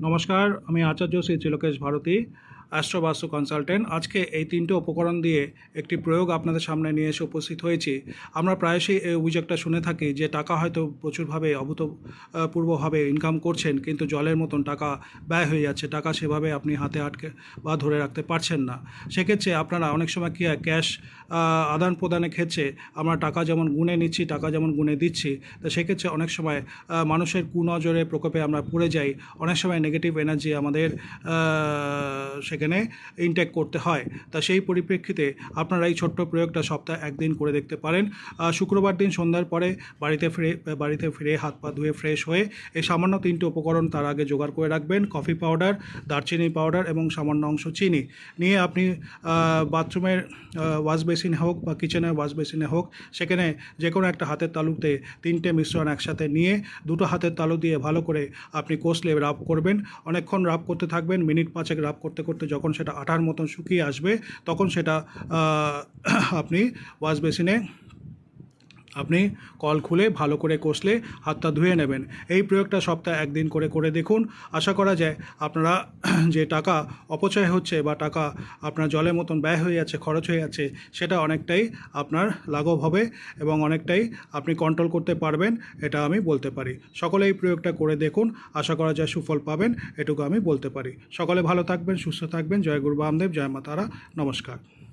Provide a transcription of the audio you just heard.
নমস্কার, আমি আচার্য শ্রী ত্রিলোকেশ ভারতী, অ্যাস্ট্রো বাস্তু কনসালটেন্ট। আজকে এই তিনটে উপকরণ দিয়ে একটি প্রয়োগ আপনাদের সামনে নিয়ে এসে উপস্থিত হয়েছি। আমরা প্রায়শই এই অভিযোগটা শুনে থাকি যে টাকা হয়তো প্রচুরভাবে অভূতপূর্বভাবে ইনকাম করছেন, কিন্তু জলের মতন টাকা ব্যয় হয়ে যাচ্ছে। টাকা সেভাবে আপনি হাতে আটকে বা ধরে রাখতে পারছেন না। সেক্ষেত্রে আপনারা অনেক সময় কী হয়, ক্যাশ আদান প্রদানের ক্ষেত্রে আমরা টাকা যেমন গুনে নিচ্ছি, টাকা যেমন গুনে দিচ্ছি, তো সেক্ষেত্রে অনেক সময় মানুষের কুনজরের প্রকোপে আমরা পড়ে যাই। অনেক সময় নেগেটিভ এনার্জি আমাদের সেখানে ইনটেক করতে হয়। তা সেই পরিপ্রেক্ষিতে আপনারা এই ছোট্ট প্রয়োগটা সপ্তাহে একদিন করে দেখতে পারেন। শুক্রবার দিন সন্ধ্যার পরে বাড়িতে ফিরে হাত পা ধুয়ে ফ্রেশ হয়ে এই সামান্য তিনটে উপকরণ তার আগে জোগাড় করে রাখবেন। কফি পাউডার, দারচিনি পাউডার এবং সামান্য অংশ চিনি নিয়ে আপনি বাথরুমের ওয়াশ বেসিনে হোক বা কিচেনের ওয়াশ বেসিনে হোক, সেখানে যে কোনো একটা হাতের তালুতে তিনটে মিশ্রণ একসাথে নিয়ে দুটো হাতের তালু দিয়ে ভালো করে আপনি কষলে রাব করবেন। অনেকক্ষণ রাব করতে থাকবেন, মিনিট 5 রাব করতে করতে যখন সেটা আটার মতন শুকিয়ে আসবে, তখন সেটা আপনি ওয়াশ বেসিনে আপনি কল খুলে ভালো করে কষলে হাতটা ধুয়ে নেবেন। এই প্রয়োগটা সপ্তাহে একদিন করে দেখুন। আশা করা যায় আপনারা যে টাকা অপচয় হচ্ছে বা টাকা আপনার জলের মতন ব্যয় হয়ে যাচ্ছে, খরচ হয়ে যাচ্ছে, সেটা অনেকটাই আপনার লাঘব হবে এবং অনেকটাই আপনি কন্ট্রোল করতে পারবেন, এটা আমি বলতে পারি। সকলে এই প্রয়োগটা করে দেখুন, আশা করা যায় সুফল পাবেন, এটুকু আমি বলতে পারি। সকলে ভালো থাকবেন, সুস্থ থাকবেন। জয় গুরু বামদেব, জয় মা তারা। নমস্কার।